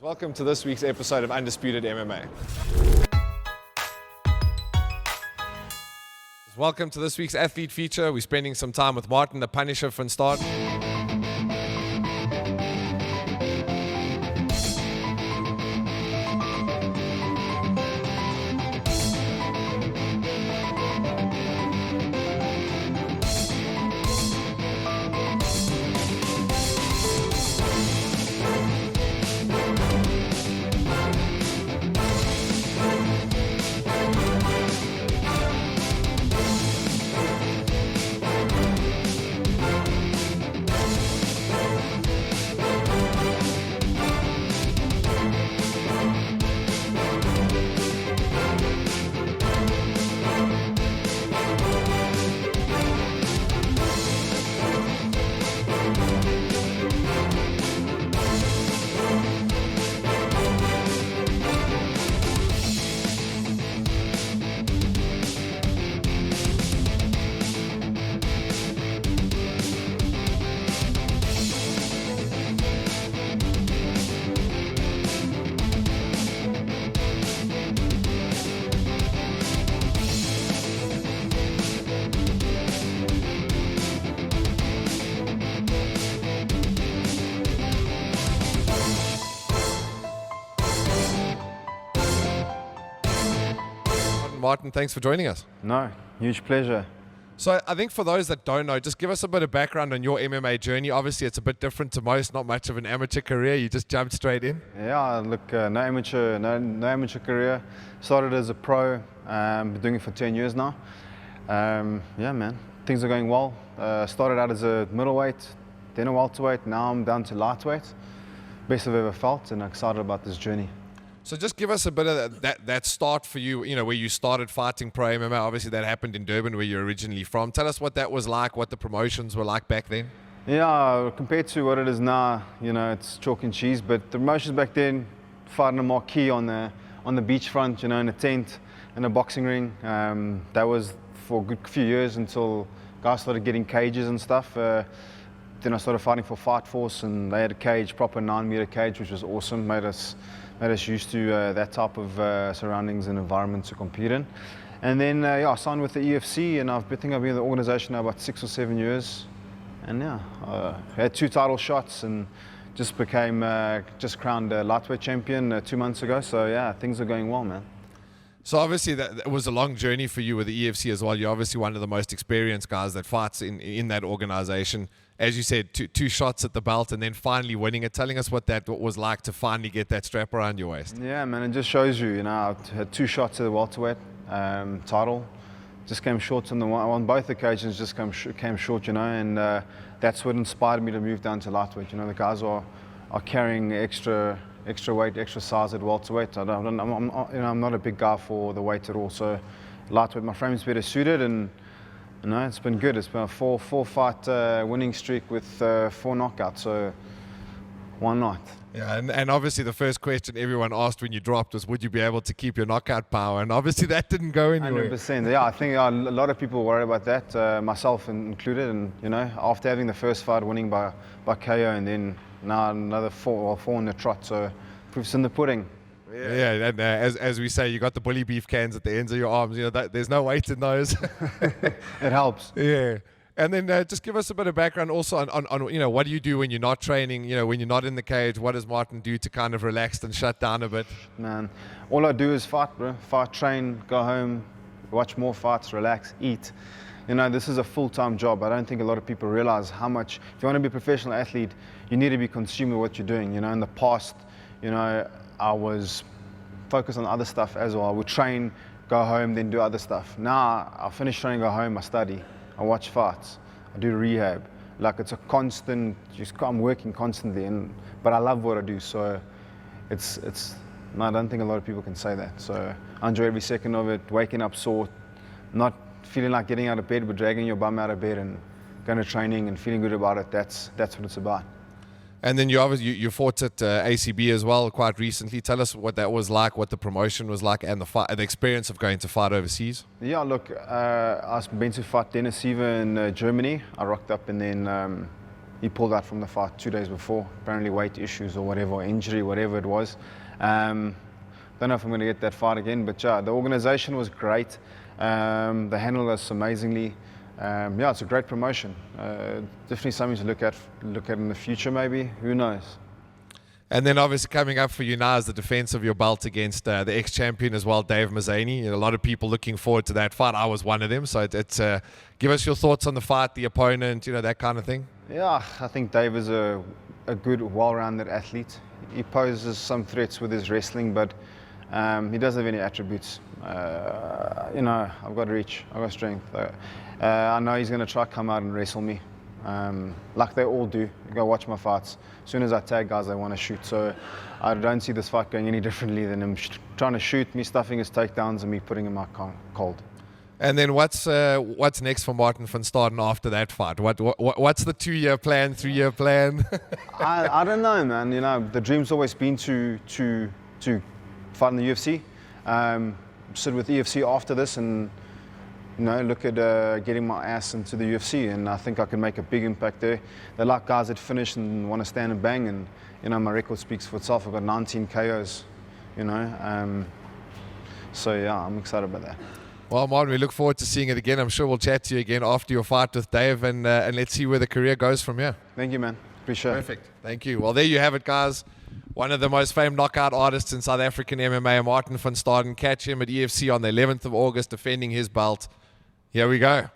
Welcome to this week's episode of Undisputed MMA. Welcome to this week's athlete feature. We're spending some time with Martin, the Punisher from Staden. Martin, thanks for joining us. No, huge pleasure. So I think for those that don't know, just give us a bit of background on your MMA journey. Obviously, it's a bit different to most, not much of an amateur career. You just jumped straight in. Yeah, look, no amateur career. Started as a pro, been doing it for 10 years now. Yeah, man, things are going well. Started out as a middleweight, then a welterweight. Now I'm down to lightweight. Best I've ever felt, and I'm excited about this journey. So just give us a bit of that start for you, where you started fighting pro MMA. Obviously that happened in Durban, where you're originally from. Tell us what that was like, what the promotions were like back then. Yeah, compared to what it is now, it's chalk and cheese. But the promotions back then, fighting a marquee on the beachfront, in a tent, in a boxing ring. That was for a good few years until guys started getting cages and stuff. Then I started fighting for Fight Force, and they had a cage, proper 9-meter cage, which was awesome. Made us used to that type of surroundings and environment to compete in. And then I signed with the EFC, and I think I've been in the organization now about 6 or 7 years. And yeah, had 2 title shots and just crowned lightweight champion 2 months ago. So yeah, things are going well, man. So obviously that was a long journey for you with the EFC as well. You're obviously one of the most experienced guys that fights in that organization. As you said, two shots at the belt and then finally winning it. Telling us what was like to finally get that strap around your waist. Yeah, man, it just shows you, I had 2 shots at the welterweight title. Just came short on both occasions, just came short, and that's what inspired me to move down to lightweight. The guys are carrying extra weight, extra size at welterweight. I'm not a big guy for the weight at all. So lightweight, my frame's better suited, and it's been good. It's been a four fight winning streak with 4 knockouts. So why not? Yeah, and obviously the first question everyone asked when you dropped was, would you be able to keep your knockout power? And obviously that didn't go anywhere. 100%. Yeah, I think a lot of people worry about that, myself included. And after having the first fight winning by KO, and then now another 4 in the trot, so proof's in the pudding. Yeah, and as we say, you got the bully beef cans at the ends of your arms. There's no weight in those. It helps. Yeah. And then just give us a bit of background also on what do you do when you're not training, when you're not in the cage? What does Martin do to kind of relax and shut down a bit? Man, all I do is fight, bro. Fight, train, go home, watch more fights, relax, eat. This is a full-time job. I don't think a lot of people realize how much, if you want to be a professional athlete, you need to be consuming what you're doing. In the past, I was focused on other stuff as well. I would train, go home, then do other stuff. Now, I finish training, go home, I study, I watch fights, I do rehab. Like, it's a constant, I'm working constantly, but I love what I do. So no, I don't think a lot of people can say that. So I enjoy every second of it, waking up sore, not feeling like getting out of bed, but dragging your bum out of bed and going to training and feeling good about it. That's what it's about. And then you fought at ACB as well quite recently. Tell us what that was like, what the promotion was like, and the experience of going to fight overseas. Yeah, look, I've been to fight Dennis Siever in Germany. I rocked up, and then he pulled out from the fight 2 days before, apparently weight issues or whatever, or injury, whatever it was. Don't know if I'm going to get that fight again, but yeah, the organization was great. They handled us amazingly. Yeah, it's a great promotion. Definitely something to look at in the future, maybe. Who knows? And then obviously coming up for you now is the defense of your belt against the ex-champion as well, Dave Mazzani. A lot of people looking forward to that fight. I was one of them. So give us your thoughts on the fight, the opponent, that kind of thing. Yeah, I think Dave is a good, well-rounded athlete. He poses some threats with his wrestling, but he doesn't have any attributes. I've got reach, I've got strength. I know he's going to try to come out and wrestle me. Like they all do. Go watch my fights. As soon as I tag guys, they want to shoot. So I don't see this fight going any differently than him trying to shoot, me stuffing his takedowns, and me putting him out cold. And then what's next for Martin van Staden after that fight? What's the 2-year plan, 3-year plan? I don't know, man. The dream's always been to fight in the UFC. Sit with EFC after this and look at getting my ass into the UFC, and I think I can make a big impact there. They like guys that finish and want to stand and bang, and my record speaks for itself. I've got 19 KOs, so yeah, I'm excited about that. Well, Martin, we look forward to seeing it again. I'm sure we'll chat to you again after your fight with Dave, and let's see where the career goes from here. Thank you, man. Appreciate it. Perfect. Thank you. Well, there you have it, guys. One of the most famed knockout artists in South African MMA, Martin van Staden. Catch him at EFC on the 11th of August defending his belt. Here we go.